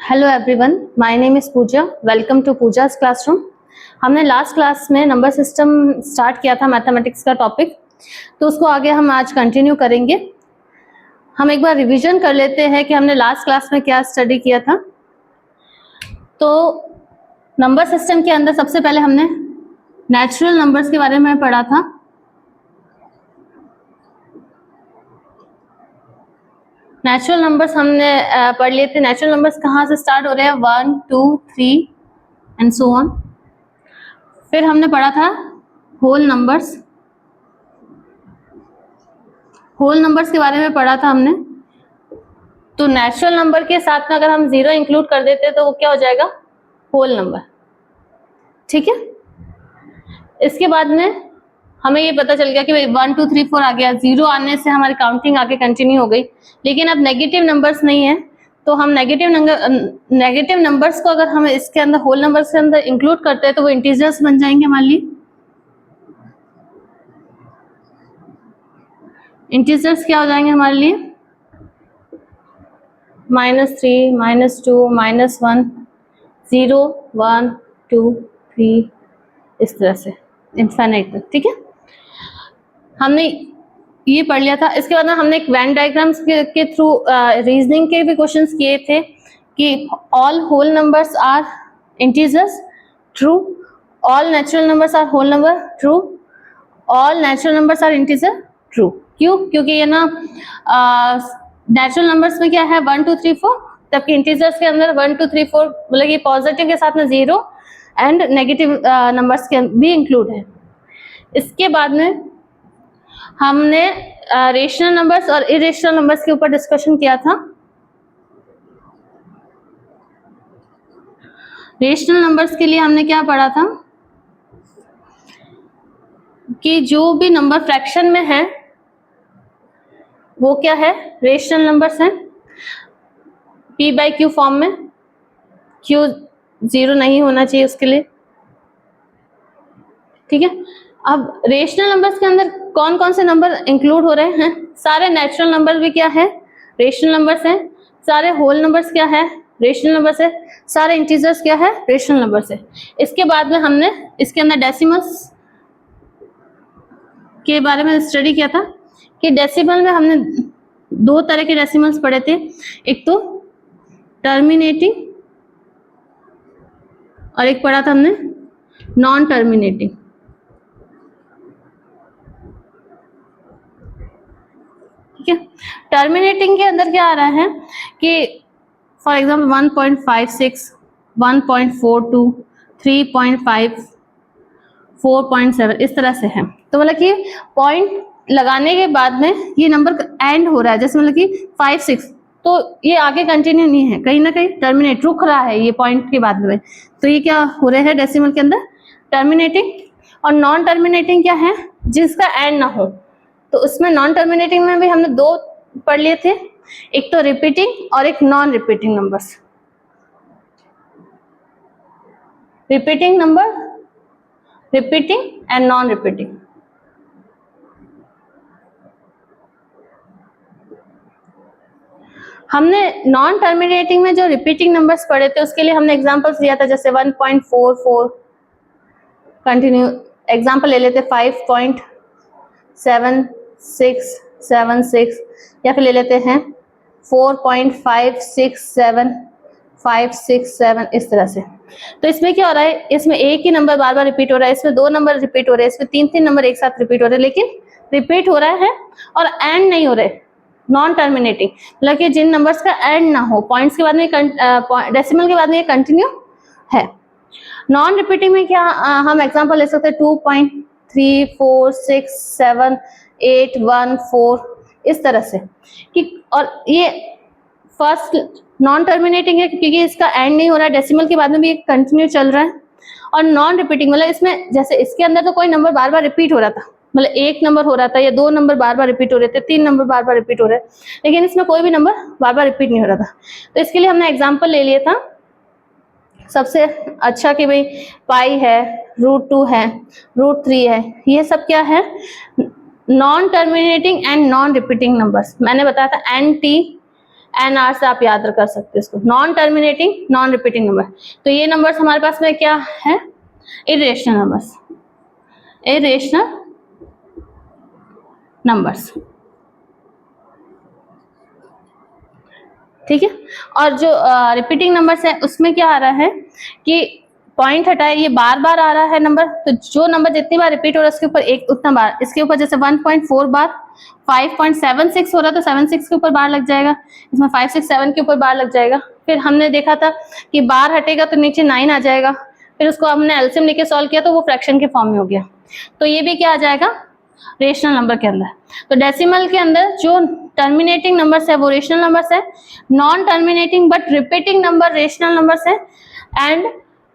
Hello everyone, my name is Pooja. Welcome to Pooja's classroom. हमने last class में number system start किया था, mathematics का टॉपिक, तो उसको आगे हम आज कंटिन्यू करेंगे। हम एक बार रिवीजन कर लेते हैं कि हमने लास्ट क्लास में क्या स्टडी किया था। तो नंबर सिस्टम के अंदर सबसे पहले हमने नेचुरल नंबर्स के बारे में पढ़ा था। नेचुरल नंबर्स हमने पढ़ लिए थे। नेचुरल नंबर्स कहाँ से स्टार्ट हो रहे हैं? 1, 2, 3 एंड सो ऑन। फिर हमने पढ़ा था होल नंबर्स। होल नंबर्स के बारे में पढ़ा था हमने। तो नेचुरल नंबर के साथ में अगर हम 0 इंक्लूड कर देते तो वो क्या हो जाएगा? Whole number. ठीक है। इसके बाद में हमें ये पता चल गया कि 1, 2, 3, 4 आ गया। 0 आने से हमारी काउंटिंग आगे कंटिन्यू हो गई। लेकिन अब नेगेटिव नंबर्स नहीं है, तो हम नेगेटिव नंबर्स को अगर हम इसके अंदर होल नंबर्स के अंदर इंक्लूड करते हैं तो वो इंटीजर्स बन जाएंगे। मान ली इंटीजर्स क्या हो जाएंगे हमारे लिए? -3, -2, -1, 0, 1, 2, 3, इस तरह से इनफाइनाइट तक। ठीक है, हमने ये पढ़ लिया था। इसके बाद में हमने एक वेन डायग्राम्स के थ्रू रीजनिंग के भी क्वेश्चंस किए थे कि all whole numbers are integers, true. All natural numbers are whole number, true. All natural numbers are integer, true. क्यों? क्योंकि ये ना नेचुरल नंबर्स में क्या है? 1, 2, 3, 4, जबकि इंटीजर्स के अंदर 1, 2, 3, 4 मतलब ये पॉजिटिव के साथ में 0 एंड नेगेटिव नंबर्स के भी इंक्लूड है। इसके बाद में हमने रेशनल नंबर्स और इरेशनल नंबर्स के ऊपर डिस्कशन किया था। रेशनल नंबर्स के लिए हमने क्या पढ़ा था कि जो भी नंबर फ्रैक्शन में है वो क्या है? रेशनल नंबर्स हैं। p/q फॉर्म में, q 0 नहीं होना चाहिए उसके लिए। ठीक है। अब रेशनल नंबर्स के अंदर कौन कौन से नंबर इंक्लूड हो रहे हैं? सारे नेचुरल नंबर भी क्या है? रेशनल नंबर्स हैं। सारे होल नंबर्स क्या है? रेशनल नंबर्स है। सारे इंटीजर्स क्या है? रेशनल नंबर्स है। इसके बाद में हमने इसके अंदर डेसिमल्स के बारे में स्टडी किया था कि डेसिमल में हमने 2 तरह के डेसिमल्स पढ़े थे। एक तो टर्मिनेटिंग और एक पढ़ा था हमने नॉन टर्मिनेटिंग। ठीक है। टर्मिनेटिंग के अंदर क्या आ रहा है कि फॉर एग्जाम्पल 1.56, 1.42, 3.5, 4.7 इस तरह से है। तो मतलब कि पॉइंट लगाने के बाद में ये नंबर एंड हो रहा है, जैसे मतलब कि 5, 6, तो ये आगे कंटिन्यू नहीं है, कहीं ना कहीं टर्मिनेट रुक रहा है ये पॉइंट के बाद में। तो ये क्या हो रहे हैं डेसिमल के अंदर? टर्मिनेटिंग। और नॉन टर्मिनेटिंग क्या है? जिसका एंड ना हो। तो उसमें नॉन टर्मिनेटिंग में भी हमने 2 पढ़ लिए थे, एक तो रिपीटिंग और एक non repeating numbers. Repeating number, repeating and non repeating. हमने नॉन टर्मिनेटिंग में जो रिपीटिंग नंबर्स पढ़े थे उसके लिए हमने एग्जांपल्स दिया था, जैसे 1.44, कंटिन्यू एग्जांपल ले लेते 5.7676, या फिर ले लेते हैं 4.567567, इस तरह से। तो इसमें क्या हो रहा है? इसमें एक ही नंबर बार बार रिपीट हो रहा है, इसमें 2 नंबर रिपीट हो रहे हैं, इसमें 3 नंबर एक साथ रिपीट हो रहे हैं, लेकिन रिपीट हो रहा है और एंड नहीं हो रहे। नॉन टर्मिनेटिंग मतलब कि जिन नंबर्स का एंड ना हो, पॉइंट्स के बाद में डेसिमल के बाद में ये कंटिन्यू है। नॉन रिपीटिंग में क्या हम एग्जांपल ले सकते हैं 2.34678114 इस तरह से कि, और ये फर्स्ट नॉन टर्मिनेटिंग है क्योंकि इसका एंड नहीं हो रहा है, डेसिमल के बाद में भी कंटिन्यू चल रहा है। और नॉन रिपीटिंग मतलब इसमें जैसे इसके अंदर तो कोई नंबर बार बार रिपीट हो रहा था, मतलब 1 नंबर हो रहा था या 2 नंबर बार बार रिपीट हो रहे थे, 3 नंबर बार बार रिपीट हो रहे, लेकिन इसमें कोई भी नंबर बार बार रिपीट नहीं हो रहा था। तो इसके लिए हमने एग्जांपल ले लिया था सबसे अच्छा कि भाई पाई है, √2 है, √3 है, ये सब क्या है? Non terminating and non repeating numbers. मैंने बताया था NT NR से आप याद कर सकते हैं इसको, non terminating non repeating number. तो ये नंबर्स हमारे पास में क्या है, इरेशनल नंबर्स, इरेशनल नंबर्स, ठीक है। और जो रिपीटिंग नंबर्स है उसमें क्या आ रहा है कि पॉइंट हटाए, ये बार बार आ रहा है नंबर, तो जो नंबर जितनी बार रिपीट हो रहा है उसके ऊपर एक उतना बार, इसके ऊपर जैसे 1.4 बार 5.76 हो रहा है तो 76 के ऊपर बार लग जाएगा, इसमें 5 6 7 के ऊपर बार लग जाएगा। फिर हमने देखा था कि बार हटेगा तो नीचे 9 आ जाएगा, फिर उसको हमने एलसीएम लेके सॉल्व किया तो वो फ्रैक्शन के फॉर्म में हो गया। तो ये भी क्या आ जाएगा, रेशनल नंबर के अंदर। तो डेसिमल के अंदर जो टर्मिनेटिंग नंबर्स है वो रेशनल नंबर्स है, non terminating but repeating number rational numbers है, and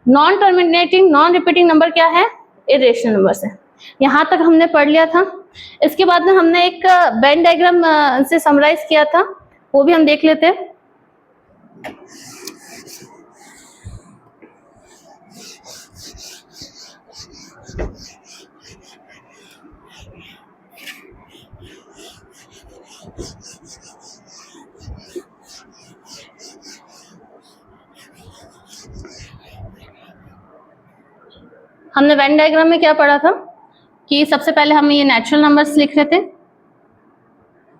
non terminating non repeating number क्या है, इरेशनल नंबर्स है। यहां तक हमने पढ़ लिया था। इसके बाद में हमने एक वेन डायग्राम से समराइज किया था, वो भी हम देख लेते हैं। हमने वेन डायग्राम में क्या पढ़ा था कि सबसे पहले हम ये नेचुरल नंबर्स लिख रहे थे,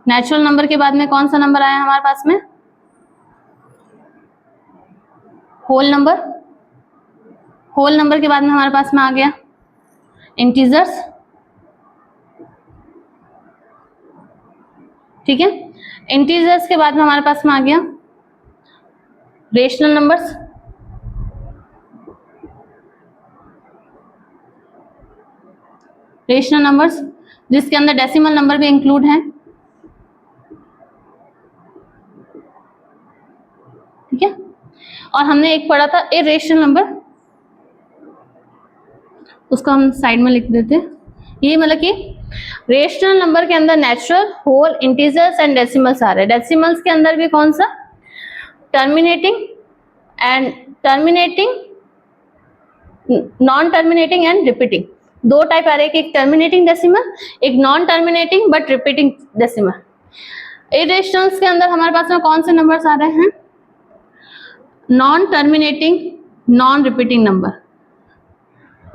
नेचुरल नंबर के बाद में कौन सा नंबर आया हमारे पास में, होल नंबर, होल नंबर के बाद में हमारे पास में आ गया इंटीजर्स, ठीक है। इंटीजर्स के बाद में हमारे पास में आ गया रेशनल नंबर्स, रेशनल नंबर्स जिसके अंदर डेसिमल नंबर भी इंक्लूड है, ठीक है। और हमने एक पढ़ा था इरेशनल नंबर, उसको हम साइड में लिख देते हैं। ये मतलब कि रेशनल नंबर के अंदर natural, whole, integers and decimals आ रहे हैं। डेसिमल्स के अंदर भी कौन सा, terminating and terminating, non terminating and repeating, दो टाइप आ रहे हैं, एक टर्मिनेटिंग डेसिमल, एक non terminating but repeating decimal. Irrationals के अंदर हमारे पास में कौन से नंबर्स आ रहे हैं, non terminating non repeating number,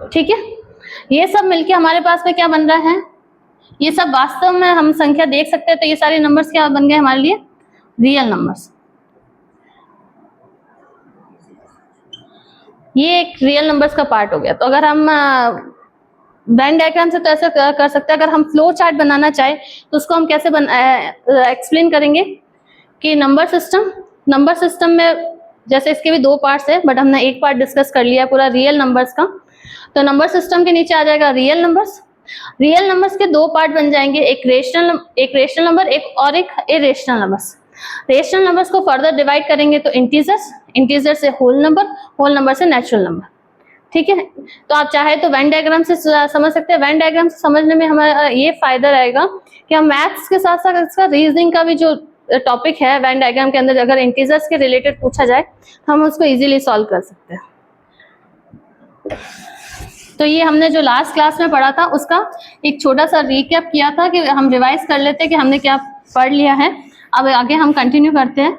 ठीक है। ये सब मिलके हमारे पास में क्या बन रहा है, ये सब वास्तव में हम संख्या देख सकते हैं, तो ये सारे नंबर्स क्या बन गए हमारे लिए, रियल नंबर्स। ये एक रियल नंबर्स का पार्ट हो गया। तो अगर हम वेन डायग्राम से तो ऐसा कर सकते हैं, अगर हम फ्लो चार्ट बनाना चाहे तो उसको हम कैसे एक्सप्लेन करेंगे कि नंबर सिस्टम में जैसे इसके भी दो पार्ट्स है, बट हमने एक पार्ट डिस्कस कर लिया पूरा रियल नंबर्स का। तो नंबर सिस्टम के नीचे आ जाएगा रियल नंबर्स। रियल नंबर्स के दो पार्ट बन जाएंगे, एक रेशनल नंबर, एक और एक इरेशनल नंबर्स। रेशनल नंबर्स को फर्दर डिवाइड करेंगे तो इंटीजर से होल नंबर से नेचुरल नंबर, ठीक है। तो आप चाहे तो वेन डायग्राम से समझ सकते हैं। वेन डायग्राम से समझने में हमारा ये फायदा रहेगा कि हम मैथ्स के साथ साथ इसका रीजनिंग का भी जो टॉपिक है वेन डायग्राम के अंदर, अगर इंटीजर्स के रिलेटेड पूछा जाए तो हम उसको इजीली सॉल्व कर सकते हैं। तो ये हमने जो लास्ट क्लास में पढ़ा था उसका एक छोटा सा रिकैप किया था, कि हम रिवाइज कर लेते हैं कि हमने क्या पढ़ लिया है। अब आगे हम कंटिन्यू करते हैं।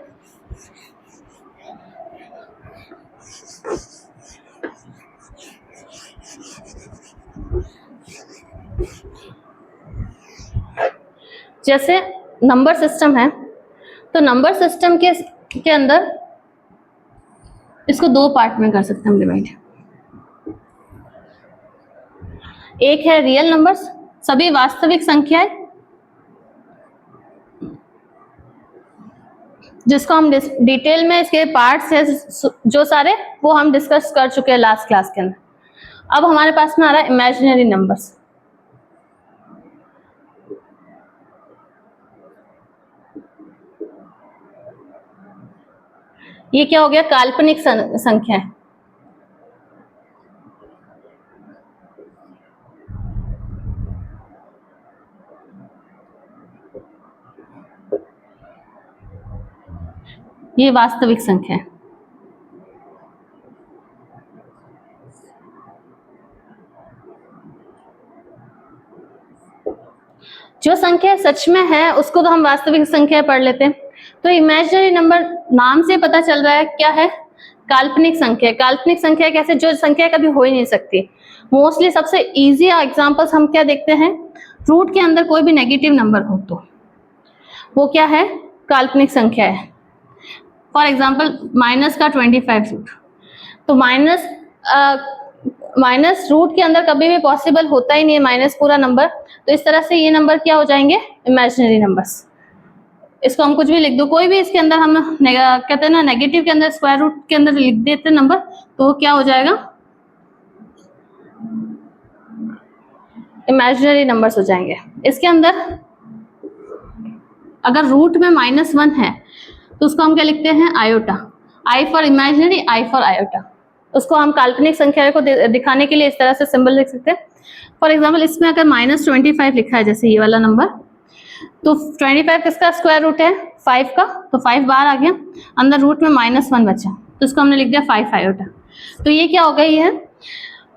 जैसे नंबर सिस्टम है, तो नंबर सिस्टम के अंदर इसको दो पार्ट में कर सकते हैं हम डिवाइड। एक है रियल नंबर्स, सभी वास्तविक संख्याएं, जिसको हम डिटेल में इसके पार्ट्स है जो सारे वो हम डिस्कस कर चुके हैं लास्ट क्लास के अंदर। अब हमारे पास में आ रहा है इमेजिनरी नंबर्स। ये क्या हो गया, काल्पनिक संख्या है। ये वास्तविक संख्या है। जो संख्या सच में है उसको तो हम वास्तविक संख्या पढ़ लेते हैं, तो इमेजिनरी नंबर नाम से पता चल रहा है क्या है, काल्पनिक संख्या। काल्पनिक संख्या कैसे, जो संख्या कभी हो ही नहीं सकती। मोस्टली सबसे इजी एग्जांपल्स हम क्या देखते हैं, रूट के अंदर कोई भी नेगेटिव नंबर हो तो वो क्या है, काल्पनिक संख्या है। फॉर एग्जांपल माइनस का 25 रूट, तो माइनस रूट के अंदर कभी भी पॉसिबल होता ही नहीं है माइनस पूरा नंबर, तो इस तरह से ये नंबर क्या हो जाएंगे, इमेजिनरी नंबर्स। इसको हम कुछ भी लिख दो, कोई भी इसके अंदर हम कहते हैं ना नेगेटिव के अंदर स्क्वायर रूट के अंदर लिख देते हैं नंबर, तो वो क्या हो जाएगा, इमेजिनरी नंबर्स हो जाएंगे। इसके अंदर अगर रूट में -1 है तो उसको हम क्या लिखते हैं, iota. I for imaginary, I for iota. उसको हम काल्पनिक संख्या को दिखाने के लिए इस तरह से सिंबल लिख सकते हैं। फॉर एग्जाम्पल इसमें अगर -25 लिखा है, जैसे ये वाला नंबर, तो 25 किसका स्क्वायर रूट है, 5 का, तो 5 बाहर आ गया, अंदर रूट में -1 बचा, तो इसको हमने लिख दिया 5 आयोटा। तो ये क्या हो गई है,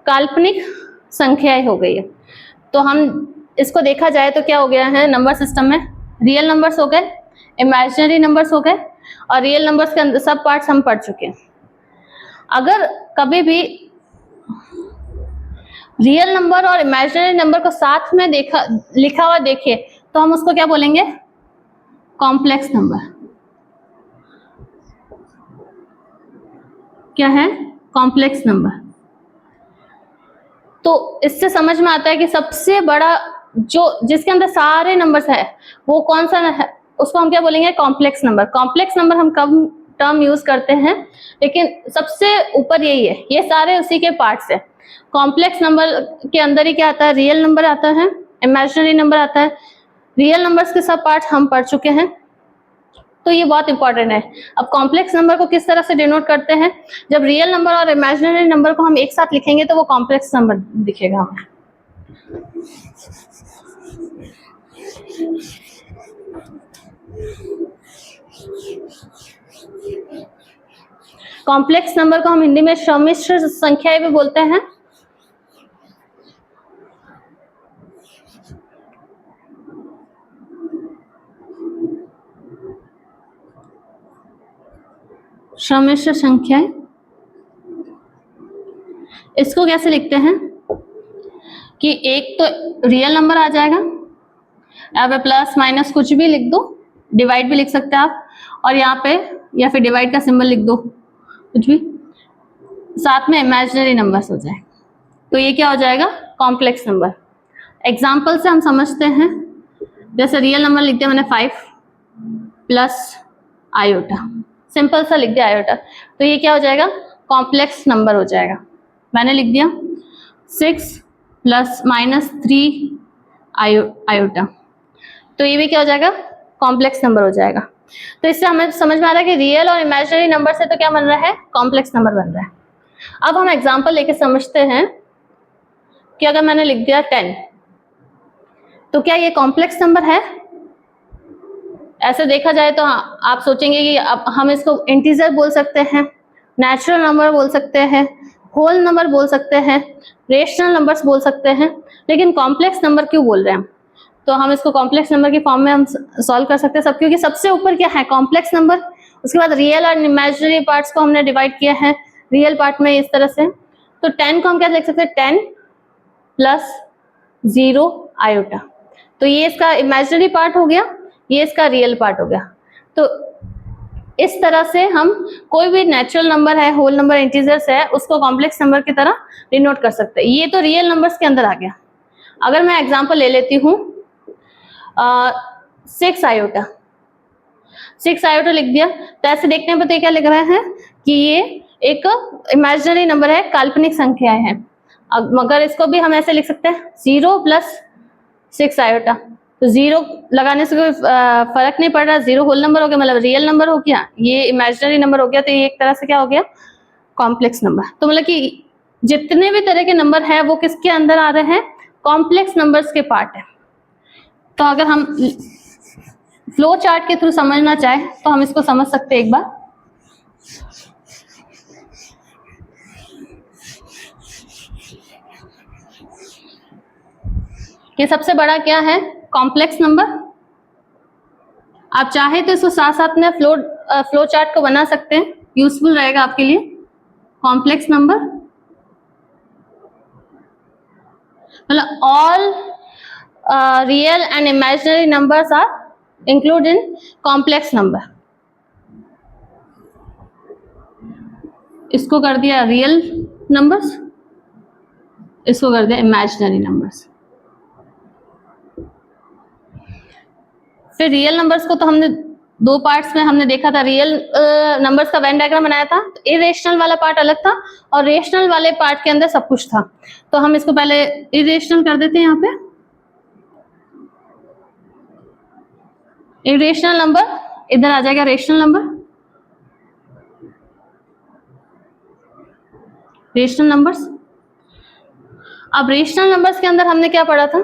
काल्पनिक संख्याएं हो गई है। तो हम इसको देखा जाए तो क्या हो गया है नंबर सिस्टम में, रियल नंबर्स हो गए, इमेजिनरी नंबर्स हो गए, और रियल नंबर्स के अंदर सब पार्ट्स हम पढ़ चुके हैं। अगर कभी भी रियल नंबर और इमेजिनरी नंबर को साथ में लिखा हुआ देखे तो हम उसको क्या बोलेंगे, कॉम्प्लेक्स नंबर। क्या है, कॉम्प्लेक्स नंबर। तो इससे समझ में आता है कि सबसे बड़ा जो जिसके अंदर सारे नंबर्स है वो कौन सा है, उसको हम क्या बोलेंगे, कॉम्प्लेक्स नंबर। कॉम्प्लेक्स नंबर हम कम टर्म यूज करते हैं, लेकिन सबसे ऊपर यही है, ये सारे उसी के पार्ट्स है। कॉम्प्लेक्स नंबर के अंदर ही क्या आता है, रियल नंबर आता है, इमेजिनरी नंबर आता है। रियल नंबर्स के सब पार्ट्स हम पढ़ चुके हैं, तो ये बहुत इंपॉर्टेंट है। अब कॉम्प्लेक्स नंबर को किस तरह से डिनोट करते हैं, जब रियल नंबर और इमेजिनरी नंबर को हम एक साथ लिखेंगे तो वो कॉम्प्लेक्स नंबर दिखेगा हमें। कॉम्प्लेक्स नंबर को हम हिंदी में सम्मिश्र संख्याएं भी बोलते हैं। सम्मिश्र संख्याएं, इसको कैसे लिखते हैं कि एक तो रियल नंबर आ जाएगा, अब प्लस माइनस कुछ भी लिख दो, डिवाइड भी लिख सकते हैं आप, और यहाँ पे या फिर डिवाइड का सिंबल लिख दो, कुछ भी, साथ में इमेजिनरी नंबर्स हो जाए, तो ये क्या हो जाएगा, कॉम्प्लेक्स नंबर। एग्जाम्पल से हम समझते हैं, जैसे रियल नंबर लिख दिया मैंने 5 प्लस आयोटा, सिंपल सा लिख दिया आयोटा, तो ये क्या हो जाएगा, कॉम्प्लेक्स नंबर हो जाएगा। मैंने लिख दिया 6 प्लस -3 आयोटा, तो ये भी क्या हो जाएगा, कॉम्प्लेक्स नंबर हो जाएगा। तो इससे हमें समझ में आ रहा है कि रियल और इमेजिनरी नंबर से तो क्या बन रहा है, कॉम्प्लेक्स नंबर बन रहा है। अब हम एग्जांपल लेके समझते हैं कि अगर मैंने लिख दिया 10, तो क्या ये कॉम्प्लेक्स नंबर है? ऐसे देखा जाए तो हाँ, आप सोचेंगे कि अब हम इसको इंटीजर बोल सकते हैं, नेचुरल नंबर बोल सकते हैं, होल नंबर बोल सकते हैं, रेशनल नंबर्स बोल सकते हैं, लेकिन कॉम्प्लेक्स नंबर क्यों बोल रहे हैं हम? तो हम इसको कॉम्प्लेक्स नंबर की फॉर्म में हम सॉल्व कर सकते हैं सब, क्योंकि सबसे ऊपर क्या है, कॉम्प्लेक्स नंबर, उसके बाद रियल और इमेजिनरी पार्ट्स को हमने डिवाइड किया है, रियल पार्ट में इस तरह से, तो 10 को हम क्या लिख सकते हैं, 10 प्लस 0 आयोटा, तो ये इसका इमेजिनरी पार्ट हो गया, ये इसका रियल पार्ट हो गया। तो इस तरह से हम कोई भी नेचुरल नंबर है, होल नंबर, इंटीजर्स है, उसको कॉम्प्लेक्स नंबर की तरह डिनोट कर सकते हैं। ये तो रियल नंबर्स के अंदर आ गया। अगर मैं एग्जांपल ले लेती हूँ 6 आयोटा, 6 आयोटा लिख दिया, तो ऐसे देखने पर तो क्या लिख रहा है कि ये एक इमेजिनरी नंबर है, काल्पनिक संख्याएं हैं। मगर इसको भी हम ऐसे लिख सकते हैं 0 प्लस 6 आयोटा, तो 0 लगाने से कोई फर्क नहीं पड़ रहा, 0 होल नंबर हो गया, मतलब रियल नंबर हो गया, ये इमेजिनरी नंबर हो गया, तो ये एक तरह से क्या हो गया, कॉम्प्लेक्स नंबर। तो मतलब कि जितने भी तरह के नंबर है वो किसके अंदर आ रहे हैं, कॉम्प्लेक्स नंबर्स के पार्ट है। तो अगर हम फ्लो चार्ट के थ्रू समझना चाहे तो हम इसको समझ सकते हैं एक बार। कि सबसे बड़ा क्या है, कॉम्प्लेक्स नंबर, आप चाहे तो इसको साथ साथ में फ्लो चार्ट को बना सकते हैं, यूजफुल रहेगा आपके लिए। कॉम्प्लेक्स नंबर मतलब all real and imaginary numbers are include in complex number. इसको कर दिया रियल नंबर्स, इसको कर दिया इमेजिनरी नंबर्स। फिर रियल नंबर्स को तो हमने दो पार्ट्स में हमने देखा था, रियल नंबर्स का वेन डायग्राम बनाया था। तो इरेशनल वाला पार्ट अलग था और रेशनल वाले पार्ट के अंदर सब कुछ था। तो हम इसको पहले इरेशनल कर देते हैं। यहाँ पे इरेशनल नंबर इधर आ जाएगा, रेशनल नंबर, रेशनल नंबर्स। अब रेशनल नंबर्स के अंदर हमने क्या पढ़ा था?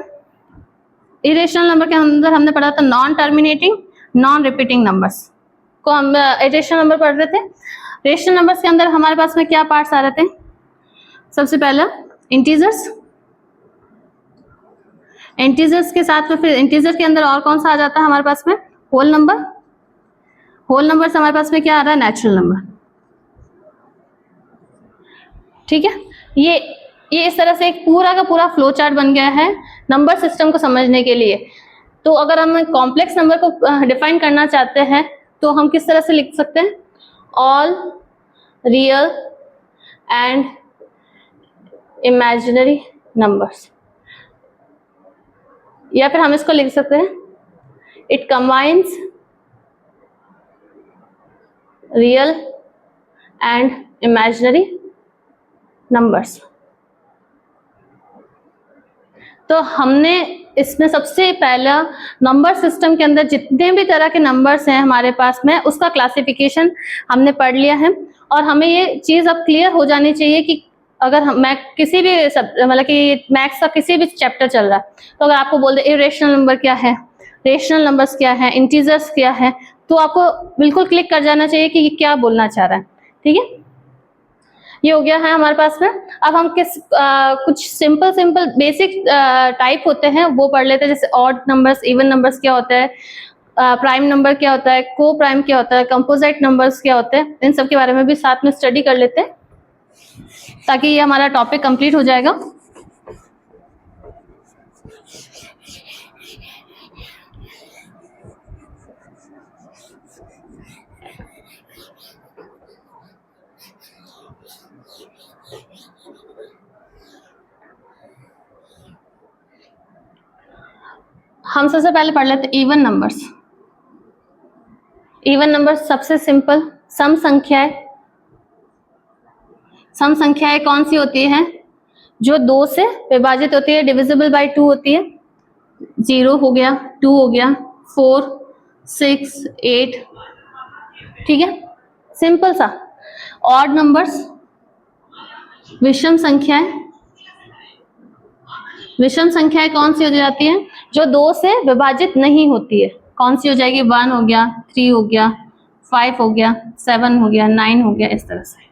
इरेशनल नंबर के अंदर हमने पढ़ा था non terminating non repeating numbers को हम इरेशनल नंबर पढ़ रहे थे। रेशनल नंबर्स के अंदर हमारे पास में क्या पार्ट्स आ रहे थे? सबसे पहला इंटीजर्स, इंटीजर्स के साथ में फिर इंटीजर के अंदर और कौन सा आ जाता है हमारे पास में? Whole number. होल नंबर से हमारे पास में क्या आ रहा है? Natural number. ठीक है, ये इस तरह से एक पूरा का पूरा फ्लो चार्ट बन गया है नंबर सिस्टम को समझने के लिए। तो अगर हम कॉम्प्लेक्स नंबर को डिफाइन करना चाहते हैं तो हम किस तरह से लिख सकते हैं? All real and imaginary numbers, या फिर हम इसको लिख सकते हैं it combines real and imaginary numbers. तो हमने इसमें सबसे पहला नंबर सिस्टम के अंदर जितने भी तरह के नंबर्स हैं हमारे पास में उसका क्लासिफिकेशन हमने पढ़ लिया है। और हमें ये चीज अब क्लियर हो जानी चाहिए कि अगर मैं किसी भी मतलब कि मैथ्स का किसी भी चैप्टर चल रहा है तो अगर आपको बोल दे इरेशनल नंबर क्या है, रेशनल नंबर्स क्या है, इंटीजर्स क्या है, तो आपको बिल्कुल क्लिक कर जाना चाहिए कि ये क्या बोलना चाह रहा है। ठीक है, ये हो गया है हमारे पास में। अब हम कुछ सिंपल बेसिक टाइप होते हैं वो पढ़ लेते हैं, जैसे ऑड नंबर्स, इवन नंबर्स क्या होता है, प्राइम नंबर क्या होता है, को प्राइम क्या होता है, कंपोजिट नंबर्स क्या होते हैं। इन सब के बारे में भी साथ में स्टडी कर लेते हैं ताकि ये हमारा टॉपिक कंप्लीट हो जाएगा। हम सबसे पहले पढ़ लेते हैं इवन नंबर्स। इवन नंबर्स सबसे सिंपल सम संख्याएं। सम संख्याएं कौन सी होती हैं? जो 2 से विभाजित होती है, डिविजिबल बाय 2 होती है। 0 हो गया, 2 हो गया, 4, 6, 8। ठीक है, सिंपल सा। ऑड नंबर्स विषम संख्याएं। विषम संख्याएं कौन सी हो जाती है? जो 2 से विभाजित नहीं होती है। कौन सी हो जाएगी? 1 हो गया, 3 हो गया, 5 हो गया, 7 हो गया, 9 हो गया, इस तरह से।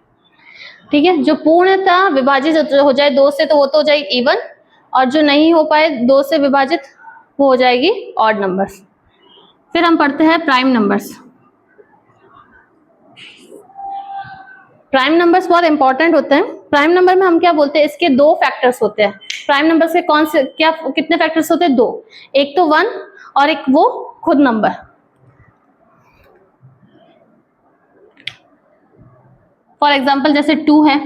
ठीक है, जो पूर्णतः विभाजित हो जाए 2 से तो वो तो हो जाएगी इवन, और जो नहीं हो पाए 2 से विभाजित वो हो जाएगी ऑड नंबर्स। फिर हम पढ़ते हैं प्राइम नंबर्स। प्राइम नंबर्स बहुत इंपॉर्टेंट होते हैं। प्राइम नंबर में हम क्या बोलते हैं? इसके 2 फैक्टर्स होते हैं। प्राइम नंबर के कौन से क्या कितने फैक्टर्स होते हैं? 2। एक तो 1 और एक वो खुद नंबर। फॉर एग्जाम्पल जैसे 2 है,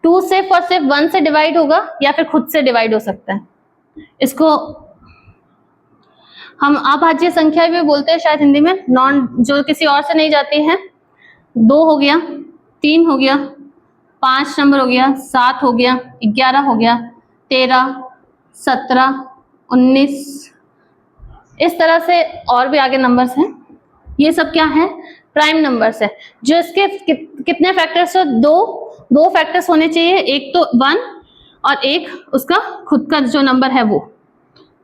2 सिर्फ और सिर्फ 1 से डिवाइड होगा या फिर खुद से डिवाइड हो सकता है। इसको हम अभाज्य संख्या भी बोलते हैं शायद हिंदी में, नॉन जो किसी और से नहीं जाती है। 2 हो गया, 3 हो गया, 5 नंबर हो गया, 7 हो गया, 11 हो गया, 13, 17, 19, इस तरह से और भी आगे नंबर्स हैं। ये सब क्या है? प्राइम नंबर्स है। जो इसके कितने फैक्टर्स है? 2 फैक्टर्स होने चाहिए, एक तो 1 और एक उसका खुद का जो नंबर है वो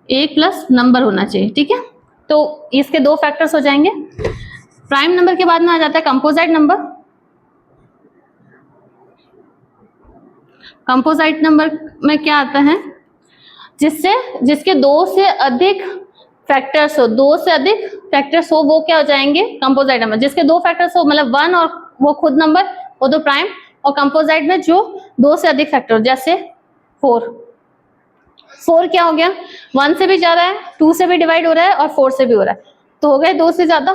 1 प्लस नंबर होना चाहिए। ठीक है, तो इसके 2 फैक्टर्स हो जाएंगे। प्राइम नंबर के बाद में आ जाता है कंपोजिट नंबर। कंपोजिट नंबर में क्या आता है? जिसके 2 से अधिक फैक्टर्स हो, 2 से अधिक फैक्टर्स हो, वो क्या हो जाएंगे कंपोजिट नंबर। जिसके 2 फैक्टर्स हो मतलब 1 और वो खुद नंबर, वो तो प्राइम, और कंपोजिट में जो 2 से अधिक फैक्टर, जैसे 4 क्या हो गया, 1 से भी ज्यादा है, 2 से भी डिवाइड हो रहा है और 4 से भी हो रहा है, तो हो गए 2 से ज्यादा।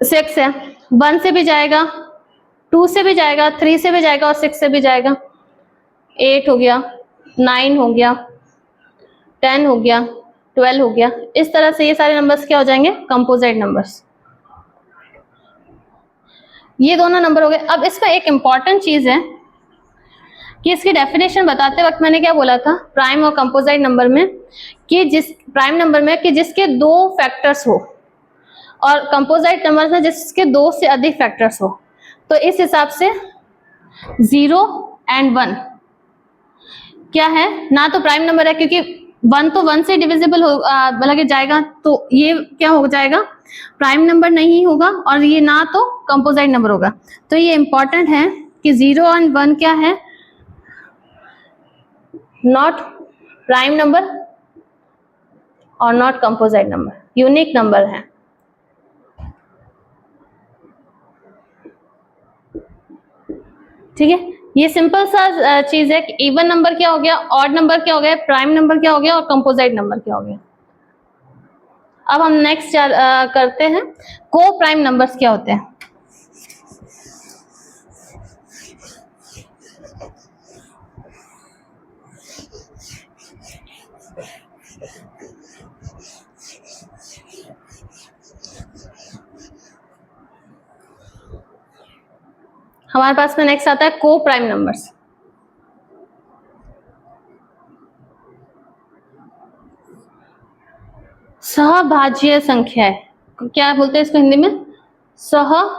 6 है, 1 से भी जाएगा, 2 से भी जाएगा, 3 से भी जाएगा और 6 से भी जाएगा। 8 हो गया, 9 हो गया, 10 हो गया, 12 हो गया। इस तरह से ये सारे नंबर्स क्या हो जाएंगे कंपोजिट नंबर्स। ये दोनों नंबर हो गए। अब इसमें एक इंपॉर्टेंट चीज है कि इसकी डेफिनेशन बताते वक्त मैंने क्या बोला था प्राइम और कंपोजिट नंबर में, कि जिस प्राइम नंबर में कि जिसके 2 फैक्टर्स हो, और कंपोजिट नंबर में जिसके 2 से अधिक फैक्टर्स हो। तो इस हिसाब से 0 एंड 1 क्या है, ना तो प्राइम नंबर है क्योंकि 1 तो 1 से डिविजिबल हो मतलब जाएगा, तो ये क्या हो जाएगा प्राइम नंबर नहीं होगा, और ये ना तो कंपोजिट नंबर होगा। तो ये इंपॉर्टेंट है कि 0 एंड 1 क्या है, नॉट प्राइम नंबर और not composite number, unique number है। ठीक है, ये सिंपल सा चीज है कि इवन नंबर क्या हो गया, ऑड नंबर क्या हो गया, प्राइम नंबर क्या हो गया और कंपोजिट नंबर क्या हो गया। अब हम नेक्स्ट करते हैं को प्राइम नंबर्स क्या होते हैं। हमारे पास में नेक्स्ट आता है को प्राइम नंबर्स। सहभाज्य संख्या है, क्या बोलते हैं इसको हिंदी में, सहभाज्य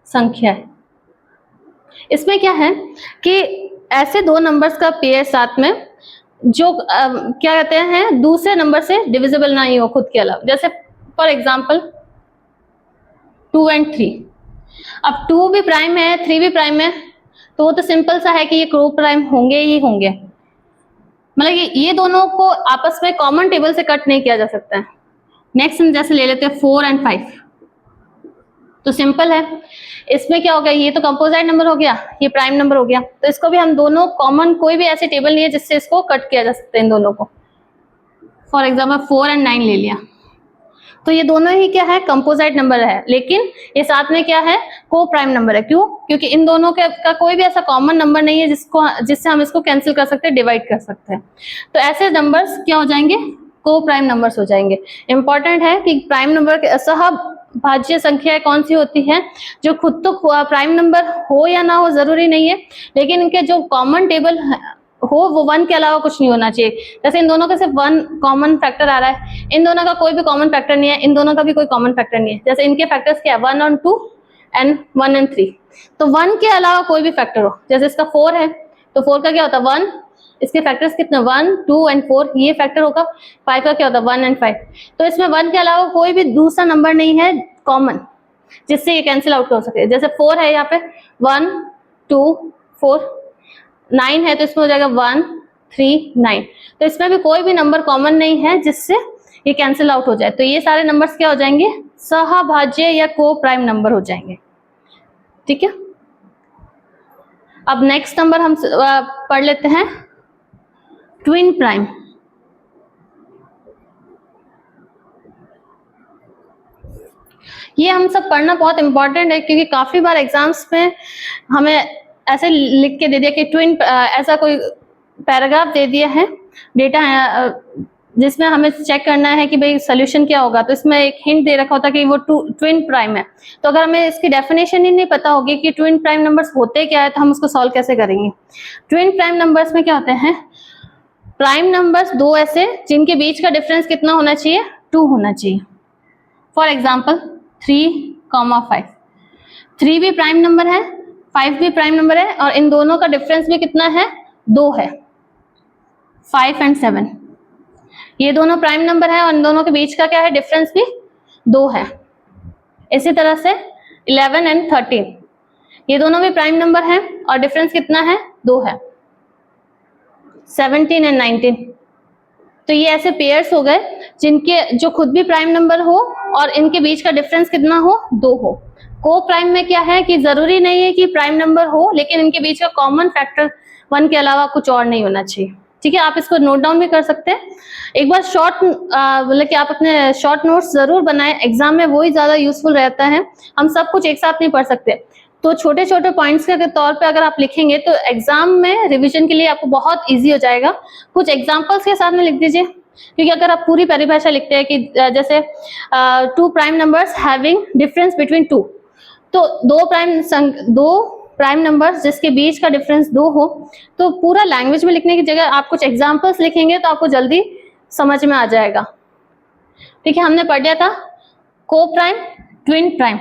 संख्या है। इसमें क्या है कि ऐसे 2 नंबर्स का पेयर साथ में जो क्या कहते हैं दूसरे नंबर से डिविजिबल नहीं हो खुद के अलावा, जैसे फॉर एग्जांपल 2 एंड 3। अब 2 भी प्राइम है, 3 भी प्राइम है, तो वो तो सिंपल सा है कि ये को प्राइम होंगे ही होंगे, मतलब ये दोनों को आपस में कॉमन टेबल से कट नहीं किया जा सकता है। नेक्स्ट हम जैसे ले लेते हैं 4 एंड 5, तो सिंपल है, इसमें क्या हो गया, ये तो कंपोजिट नंबर हो गया, ये प्राइम नंबर हो गया, तो इसको भी हम दोनों कॉमन, कोई भी ऐसे टेबल नहीं है जिससे इसको कट किया जा सकता है इन दोनों को। फॉर एग्जाम्पल 4 एंड 9 ले लिया, तो ये दोनों ही क्या है कंपोजिट नंबर है, लेकिन ये साथ में क्या है को प्राइम नंबर है। क्यों, क्योंकि इन दोनों का कोई भी ऐसा कॉमन नंबर नहीं है जिससे हम इसको कैंसिल कर सकते हैं, डिवाइड कर सकते हैं। तो ऐसे नंबर्स क्या हो जाएंगे को प्राइम नंबर्स हो जाएंगे। इंपॉर्टेंट है कि प्राइम नंबर के सहभाज्य संख्या कौन सी होती है, जो खुद तो प्राइम नंबर हो या ना हो जरूरी नहीं है, लेकिन इनके जो कॉमन टेबल हो वो 1 के अलावा कुछ नहीं होना चाहिए। जैसे इन दोनों का सिर्फ 1 कॉमन फैक्टर आ रहा है, इन दोनों का कोई भी कॉमन फैक्टर नहीं है, इन दोनों का भी कोई कॉमन फैक्टर नहीं है। जैसे इनके फैक्टर्स क्या है 1 और 2 एंड 1 एंड 3, तो 1 के अलावा कोई भी फैक्टर हो, जैसे इसका 4 है तो 4 का क्या होता है 1, इसके फैक्टर्स कितने 1 2 एंड 4, ये फैक्टर होगा। 5 का क्या होता है 1 एंड 5, तो इसमें 1 के अलावा कोई भी दूसरा नंबर नहीं है कॉमन जिससे ये कैंसिल आउट हो सके। जैसे 4 है यहाँ पे 1 2 4, 9 है तो इसमें हो जाएगा 1 3 9, तो इसमें भी कोई भी नंबर कॉमन नहीं है जिससे ये कैंसिल आउट हो जाए। तो ये सारे नंबर्स क्या हो जाएंगे सहभाज्य या को प्राइम नंबर हो जाएंगे। ठीक है, अब नेक्स्ट नंबर हम पढ़ लेते हैं ट्विन प्राइम। ये हम सब पढ़ना बहुत इंपॉर्टेंट है क्योंकि काफी बार एग्जाम्स में हमें ऐसे लिख के दे दिया कि ट्विन, ऐसा कोई पैराग्राफ दे दिया है डेटा है जिसमें हमें चेक करना है कि भाई सोल्यूशन क्या होगा, तो इसमें एक हिंट दे रखा होता है कि वो ट्विन प्राइम है। तो अगर हमें इसकी डेफिनेशन ही नहीं पता होगी कि ट्विन प्राइम नंबर्स होते क्या है तो हम उसको सॉल्व कैसे करेंगे। ट्विन प्राइम नंबर्स में क्या होते हैं, प्राइम नंबर्स 2 ऐसे जिनके बीच का डिफरेंस कितना होना चाहिए 2 होना चाहिए। फॉर एग्जाम्पल 3,5, 3 भी प्राइम नंबर है, 5 भी प्राइम नंबर है, और इन दोनों का डिफरेंस भी कितना है 2 है। 5 एंड 7 ये दोनों प्राइम नंबर है और इन दोनों के बीच का क्या है डिफरेंस भी 2 है। इसी तरह से 11 एंड 13 ये दोनों भी प्राइम नंबर हैं और डिफरेंस कितना है 2 है। 17 एंड 19। तो ये ऐसे पेयर्स हो गए जिनके जो खुद भी प्राइम नंबर हो और इनके बीच का डिफरेंस कितना हो, 2 हो। को प्राइम में क्या है कि जरूरी नहीं है कि प्राइम नंबर हो, लेकिन इनके बीच का कॉमन फैक्टर 1 के अलावा कुछ और नहीं होना चाहिए। ठीक है, आप इसको नोट डाउन भी कर सकते हैं। एक बार शॉर्ट मतलब कि आप अपने शॉर्ट नोट्स जरूर बनाएं, एग्जाम में वही ज्यादा यूजफुल रहता है। हम सब कुछ एक साथ नहीं पढ़ सकते, तो छोटे छोटे पॉइंट्स के तौर पे अगर आप लिखेंगे तो एग्जाम में रिवीजन के लिए आपको बहुत इजी हो जाएगा। कुछ एग्जांपल्स के साथ में लिख दीजिए, क्योंकि अगर आप पूरी परिभाषा लिखते हैं कि जैसे 2 prime numbers having difference between 2, तो दो प्राइम नंबर्स जिसके बीच का डिफरेंस 2 हो, तो पूरा लैंग्वेज में लिखने की जगह आप कुछ एग्जांपल्स लिखेंगे तो आपको जल्दी समझ में आ जाएगा। ठीक है, हमने पढ़ लिया था को प्राइम, ट्विन प्राइम।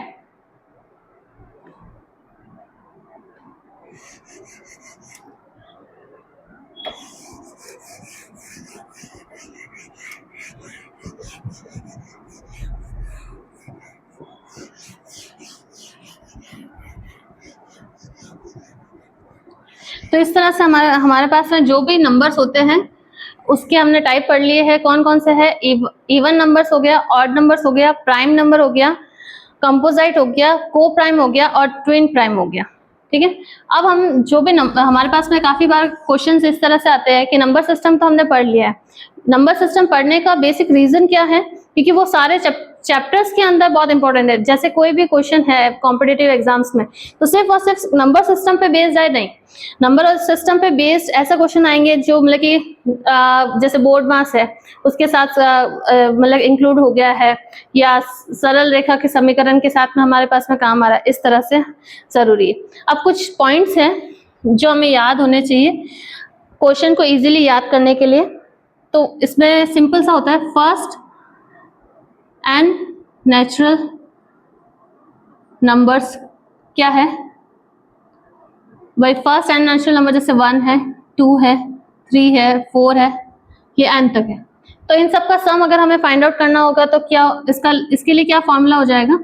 तो इस तरह से हमारे पास में जो भी नंबर्स होते हैं उसके हमने टाइप पढ़ लिए हैं। कौन कौन से है, इवन नंबर्स हो गया, ऑड नंबर्स हो गया, प्राइम नंबर हो गया, कंपोजिट हो गया, को प्राइम हो गया और ट्विन प्राइम हो गया। ठीक है, अब हम जो भी हमारे पास में काफी बार क्वेश्चंस इस तरह से आते हैं कि नंबर सिस्टम तो हमने पढ़ लिया है। नंबर सिस्टम पढ़ने का बेसिक रीजन क्या है, क्योंकि वो सारे चैप्टर्स के अंदर बहुत इंपॉर्टेंट है। जैसे कोई भी क्वेश्चन है कॉम्पिटिटिव एग्जाम्स में, तो सिर्फ और सिर्फ नंबर सिस्टम पे बेस्ड है नहीं, नंबर सिस्टम पे बेस्ड ऐसा क्वेश्चन आएंगे जो मतलब कि जैसे बोर्ड मास है उसके साथ मतलब इंक्लूड हो गया है, या सरल रेखा के समीकरण के साथ में हमारे पास में काम आ रहा है, इस तरह से जरूरी है। अब कुछ पॉइंट्स हैं जो हमें याद होने चाहिए क्वेश्चन को इजीली याद करने के लिए। तो इसमें सिंपल सा होता है, फर्स्ट एंड नेचुरल नंबर्स क्या है भाई, फर्स्ट एंड नेचुरल नंबर जैसे 1 है, 2 है, 3 है, 4 है, ये n तक है। तो इन सब का सम अगर हमें फाइंड आउट करना होगा तो क्या इसके लिए क्या फॉर्मूला हो जाएगा,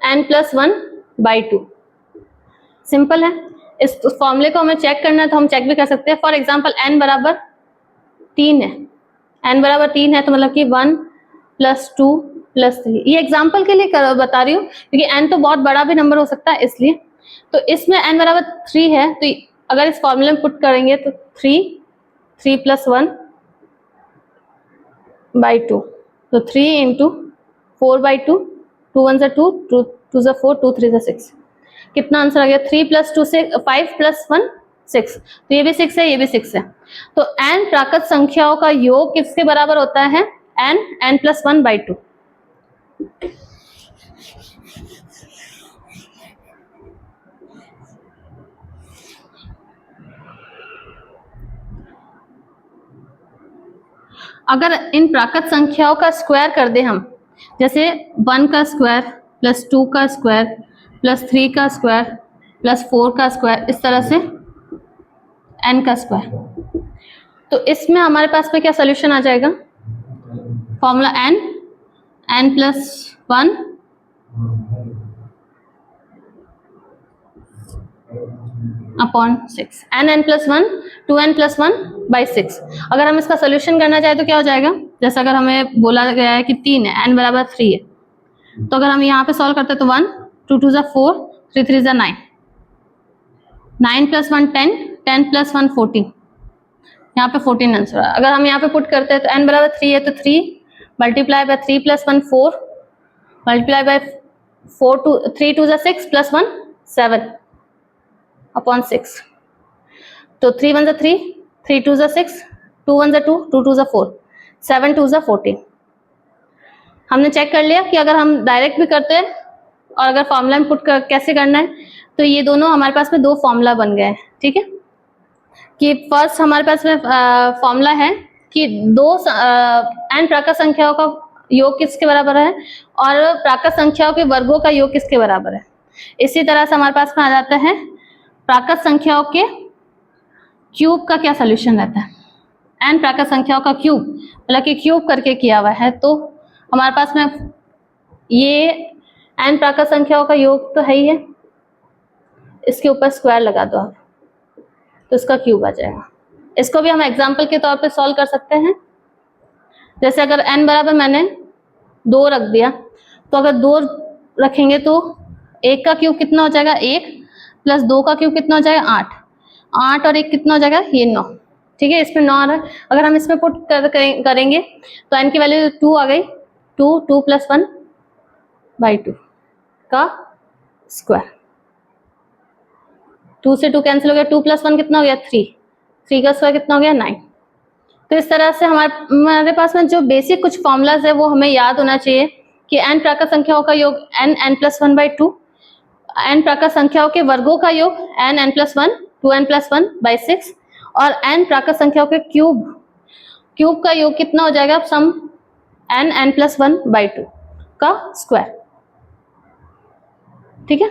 n प्लस 1/2। सिंपल है। इस फॉर्मूले को हमें चेक करना है तो हम चेक भी कर सकते हैं। फॉर एग्जाम्पल n बराबर 3 है, n बराबर 3 है तो मतलब कि 1 + 2 + 3। ये एग्जाम्पल के लिए बता रही हूँ क्योंकि n तो बहुत बड़ा भी नंबर हो सकता है इसलिए। तो इसमें n बराबर 3 है, तो अगर इस फॉर्मूले में पुट करेंगे तो 3 + 1/2, तो 3 × 4/2, 2 1 = 2, 2 2 = 4, 2 3 = 6। कितना आंसर आ गया, 3 + 2 से 5 + 1 6। तो ये भी 6 है, ये भी 6 है। तो n प्राकृत संख्याओं का योग किसके बराबर होता है, n + 1/2। अगर इन प्राकृत संख्याओं का स्क्वायर कर दे हम, जैसे 1 का स्क्वायर + 2 का स्क्वायर + 3 का स्क्वायर + 4 का स्क्वायर, इस तरह से n का स्क्वायर, तो इसमें हमारे पास में क्या सोल्यूशन आ जाएगा, formula n + 1 upon 6, n + 1 2n + 1/6। अगर हम इसका सोल्यूशन करना चाहे तो क्या हो जाएगा, जैसे अगर हमें बोला गया है कि 3 है, n बराबर 3 है, तो अगर हम यहाँ पे सॉल्व करते हैं तो 1 2 2 = 4, 3 3 = 9, 9 + 1 10, 10 + 1 14, यहाँ पे 14 आंसर है। अगर हम यहाँ पे पुट करते हैं तो n बराबर 3 है तो 3 × 3 + 1 4 × 4 3 2 = 6 + 1 7 अपॉन 6। तो 3 1 = 3, 3 2 = 6, 2 1 = 2, 2 2 = 4, 7 2 = 14। हमने चेक कर लिया कि अगर हम डायरेक्ट भी करते हैं और अगर फॉर्मूला में पुट कैसे करना है, तो ये दोनों हमारे पास में 2 फॉर्मूला बन गए हैं। ठीक है, कि फर्स्ट हमारे पास में फॉर्मूला है कि n प्राकृत संख्याओं का योग किसके बराबर है और प्राकृत संख्याओं के वर्गों का योग किसके बराबर है। इसी तरह से हमारे पास में आ जाता है प्राकृत संख्याओं के क्यूब का क्या सोल्यूशन रहता है, n प्राकृत संख्याओं का क्यूब, मतलब कि क्यूब करके किया हुआ है, तो हमारे पास में ये n प्राकृत संख्याओं का योग तो है ही है, इसके ऊपर स्क्वायर लगा दो आप, तो इसका क्यूब आ जाएगा। इसको भी हम एग्जाम्पल के तौर पे सॉल्व कर सकते हैं। जैसे अगर n बराबर मैंने 2 रख दिया, तो अगर 2 रखेंगे तो 1 का क्यूब कितना हो जाएगा 1, प्लस 2 का क्यूब कितना हो जाएगा 8, 8 और 1 कितना हो जाएगा ये 9। ठीक है, इसमें 9 आ रहा है। अगर हम इसमें पुट करेंगे तो n की वैल्यू 2 आ गई, 2 प्लस 1 बाई 2 का स्क्वायर। 2 से 2 कैंसिल हो गया, 2 प्लस 1 कितना हो गया 3, 3 का स्क्वायर कितना हो गया 9। तो इस तरह से हमारे पास में जो बेसिक कुछ फॉर्मूलाज है वो हमें याद होना चाहिए कि n प्राकृत संख्याओं का योग n प्लस 1 बाई 2, n प्राकृत संख्याओं के वर्गों का योग n plus 1, 2n plus 1 by 6, और n प्राकृत संख्याओं के क्यूब का योग कितना हो जाएगा सम n प्लस 1 बाई 2 का स्क्वायर। ठीक है,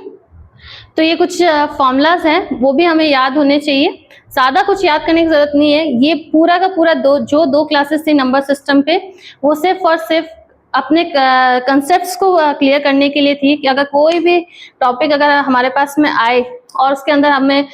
तो ये कुछ फॉर्मूलाज हैं, वो भी हमें याद होने चाहिए। ज्यादा कुछ याद करने की जरूरत नहीं है। ये पूरा का पूरा दो क्लासेस थी नंबर सिस्टम पे, वो सिर्फ और सिर्फ अपने कंसेप्ट्स को क्लियर करने के लिए थी कि अगर कोई भी टॉपिक अगर हमारे पास में आए और उसके अंदर हमें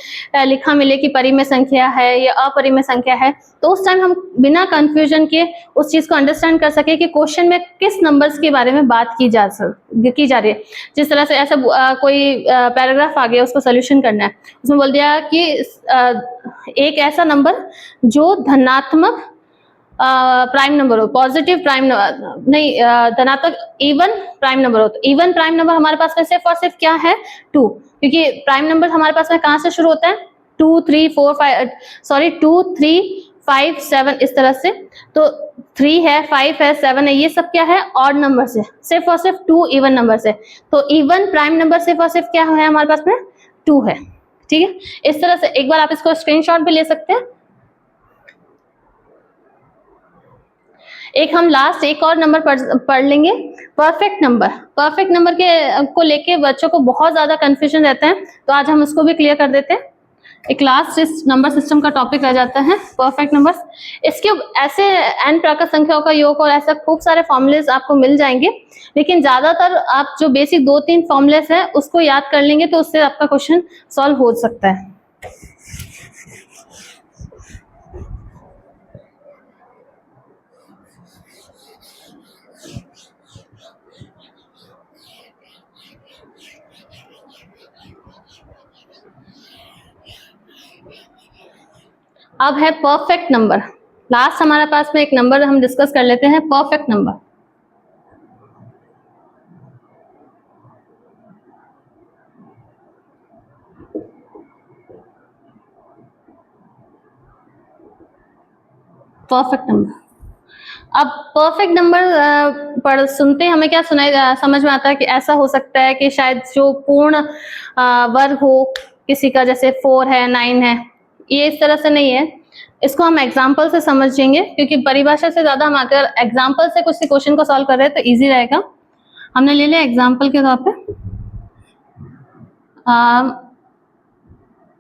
लिखा मिले कि परिमेय संख्या है या अपरिमेय संख्या है, तो उस टाइम हम बिना कंफ्यूजन के उस चीज को अंडरस्टैंड कर सके कि क्वेश्चन में किस नंबर्स के बारे में बात की जा रही है। जिस तरह से ऐसा कोई पैराग्राफ आ गया, उसको सोल्यूशन करना है, उसमें बोल दिया कि एक ऐसा नंबर जो धनात्मक प्राइम नंबर हो, पॉजिटिव प्राइम नहीं, धनात्मक इवन प्राइम नंबर हो। तो इवन प्राइम नंबर हमारे पास में सिर्फ और सिर्फ क्या है 2, क्योंकि प्राइम नंबर हमारे पास में कहां से शुरू होता है 2 3 4 5 सॉरी 2 3 5 7 इस तरह से। तो 3 है, 5 है, 7 है, ये सब क्या है ऑड नंबर से, सिर्फ और सिर्फ 2 इवन नंबर से। तो इवन प्राइम नंबर सिर्फ और सिर्फ क्या है हमारे पास में 2 है। ठीक है, इस तरह से एक बार आप इसको स्क्रीनशॉट भी ले सकते हैं। एक हम लास्ट एक और नंबर पढ़ लेंगे, परफेक्ट नंबर। परफेक्ट नंबर को लेके बच्चों को बहुत ज्यादा कंफ्यूजन रहता है, तो आज हम उसको भी क्लियर कर देते हैं। एक लास्ट इस नंबर सिस्टम का टॉपिक रह जाता है परफेक्ट नंबर्स। इसके ऐसे n प्राकृत संख्याओं का योग और ऐसा खूब सारे फॉर्मूलेज आपको मिल जाएंगे, लेकिन ज्यादातर आप जो बेसिक 2-3 फॉर्मूलेज हैं उसको याद कर लेंगे तो उससे आपका क्वेश्चन सॉल्व हो सकता है। अब है परफेक्ट नंबर। लास्ट हमारे पास में एक नंबर हम डिस्कस कर लेते हैं, परफेक्ट नंबर। Perfect number. अब परफेक्ट नंबर पढ़ सुनते हमें क्या समझ में आता है कि ऐसा हो सकता है कि शायद जो पूर्ण वर्ग हो किसी का, जैसे 4 है 9 है, ये इस तरह से नहीं है। इसको हम एग्जाम्पल से समझेंगे, क्योंकि परिभाषा से ज्यादा हम अगर एग्जाम्पल से कुछ क्वेश्चन को सॉल्व कर रहे हैं तो इजी रहेगा। हमने ले लिया एग्जाम्पल के तौर पे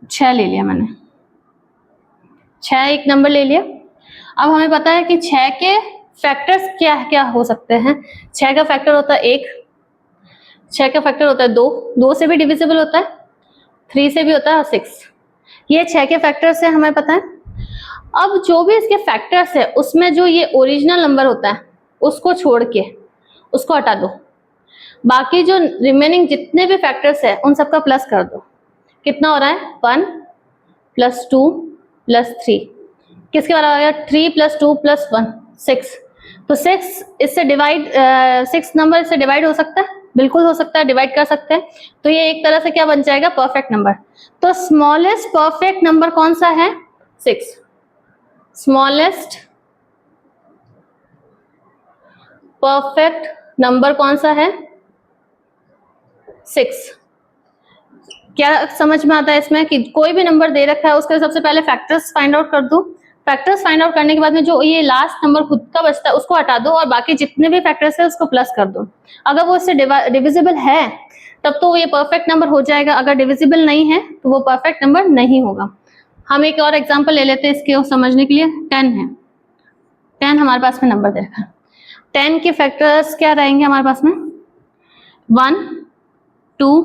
6 ले लिया मैंने, 6 एक नंबर ले लिया। अब हमें पता है कि 6 के फैक्टर्स क्या क्या हो सकते हैं। 6 का फैक्टर होता है 1, 6 का फैक्टर होता है 2, 2 से भी डिविजिबल होता है, 3 से भी होता है और 6। ये 6 के फैक्टर्स है हमें पता है। अब जो भी इसके फैक्टर्स है उसमें जो ये ओरिजिनल नंबर होता है उसको छोड़ के उसको हटा दो, बाकी जो रिमेनिंग जितने भी फैक्टर्स है उन सबका प्लस कर दो। कितना हो रहा है 1 प्लस 2 प्लस 3, किसके बराबर आ गया 3 प्लस 2 प्लस 1 6। तो 6 इससे डिवाइड 6 नंबर इससे डिवाइड हो सकता है, बिल्कुल हो सकता है, डिवाइड कर सकते हैं। तो ये एक तरह से क्या बन जाएगा परफेक्ट नंबर। तो स्मॉलेस्ट परफेक्ट नंबर कौन सा है 6। स्मॉलेस्ट परफेक्ट नंबर कौन सा है 6। क्या समझ में आता है इसमें कि कोई भी नंबर दे रखा है उसके सबसे पहले फैक्टर्स फाइंड आउट कर दो, फैक्टर्स फाइंड आउट करने के बाद में जो ये लास्ट नंबर खुद का बचता है उसको हटा दो और बाकी जितने भी फैक्टर्स है उसको प्लस कर दो। अगर वो इससे डिविजिबल है तब तो ये परफेक्ट नंबर हो जाएगा, अगर डिविजिबल नहीं है तो वो परफेक्ट नंबर नहीं होगा। हम एक और एग्जांपल ले लेते हैं इसके समझने के लिए। 10 है, 10 हमारे पास में नंबर दे रखा है। 10 के फैक्टर्स क्या रहेंगे हमारे पास में 1 2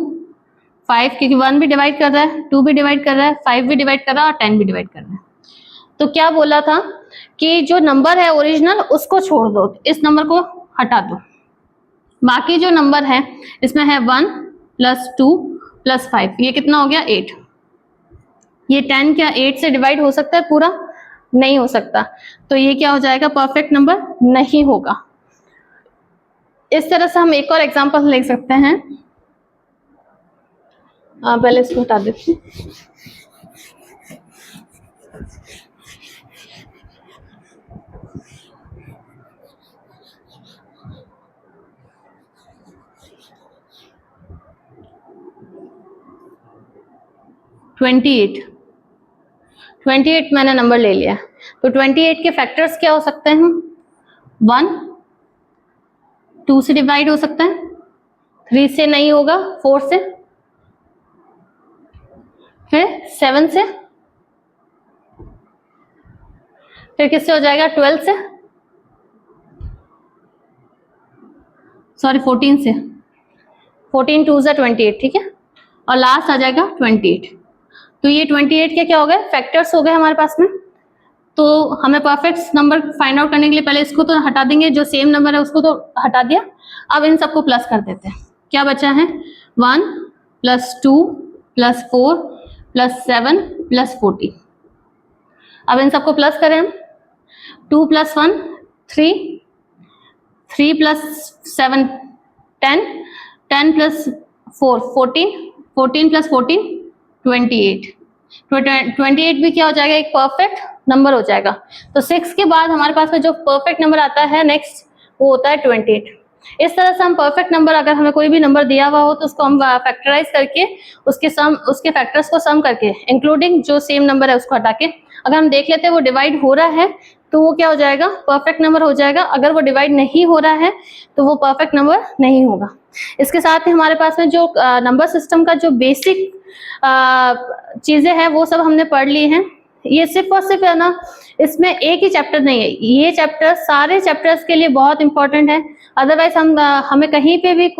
5, क्योंकि 1 भी डिवाइड कर रहा है, 2 भी डिवाइड कर रहा है, 5 भी डिवाइड कर रहा है और 10 भी डिवाइड कर रहा है। तो क्या बोला था कि जो नंबर है ओरिजिनल उसको छोड़ दो, इस नंबर को हटा दो, बाकी जो नंबर है इसमें है 1 + 2 + 5, ये कितना हो गया 8। ये 10 क्या 8 से डिवाइड हो सकता है पूरा? नहीं हो सकता, तो ये क्या हो जाएगा, परफेक्ट नंबर नहीं होगा। इस तरह से हम एक और एग्जांपल ले सकते हैं। पहले इसको हटा देते हैं। ट्वेंटी एट मैंने नंबर ले लिया, तो 28 के फैक्टर्स क्या हो सकते हैं? 1, 2 से डिवाइड हो सकता है, 3 से नहीं होगा, 4 से, फिर 7 से, फिर किससे हो जाएगा 12 से, सॉरी 14 से, 14 2 से 28, ठीक है, और लास्ट आ जाएगा 28। तो ये 28 के क्या हो गए, फैक्टर्स हो गए हमारे पास में। तो हमें परफेक्ट नंबर फाइंड आउट करने के लिए पहले इसको तो हटा देंगे, जो सेम नंबर है उसको तो हटा दिया, अब इन सबको प्लस कर देते हैं। क्या बचा है, 1 + 2 + 4 + 7 + 14। अब इन सबको प्लस करें हम, 2 + 1 3, 3 + 7 10, 10 + 4 14, 14 + 14 28। 28 भी क्या हो जाएगा, एक परफेक्ट नंबर हो जाएगा। तो 6 के बाद हमारे पास में जो परफेक्ट नंबर आता है नेक्स्ट, वो होता है 28। इस तरह से हम परफेक्ट नंबर, अगर हमें कोई भी नंबर दिया हुआ हो तो उसको हम फैक्टराइज करके उसके फैक्टर्स को सम करके, इंक्लूडिंग जो सेम नंबर है उसको हटा के, अगर हम देख लेते हैं वो डिवाइड हो रहा है तो वो क्या हो जाएगा, परफेक्ट नंबर हो जाएगा। अगर वो डिवाइड नहीं हो रहा है तो वो परफेक्ट नंबर नहीं होगा। इसके साथ ही हमारे पास में जो नंबर सिस्टम का जो बेसिक चीजें हैं वो सब हमने पढ़ ली हैं। ये सिर्फ और सिर्फ है ना, इसमें एक ही चैप्टर नहीं है, ये चैप्टर सारे चैप्टर्स के लिए बहुत इंपॉर्टेंट है। अदरवाइज हमें कहीं पे भी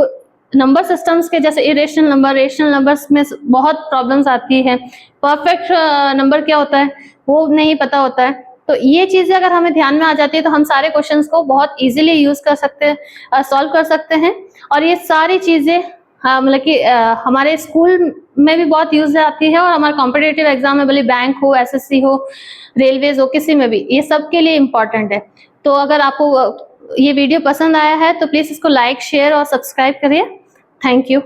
नंबर सिस्टम्स के जैसे इरेशनल नंबर, रेशनल नंबर्स में बहुत प्रॉब्लम्स आती है। परफेक्ट नंबर क्या होता है वो नहीं पता होता है। तो ये चीजें अगर हमें ध्यान में आ जाती है तो हम सारे क्वेश्चंस को बहुत इजीली यूज कर सकते हैं, सॉल्व कर सकते हैं। और ये सारी चीजें मतलब कि हमारे स्कूल में भी बहुत यूज आती है, और हमारे कॉम्पिटिटिव एग्जाम में, भले बैंक हो, एसएससी हो, रेलवेज हो, किसी में भी ये सब के लिए इम्पोर्टेंट है। तो अगर आपको ये वीडियो पसंद आया है तो प्लीज इसको लाइक, शेयर और सब्सक्राइब करिए। Thank you.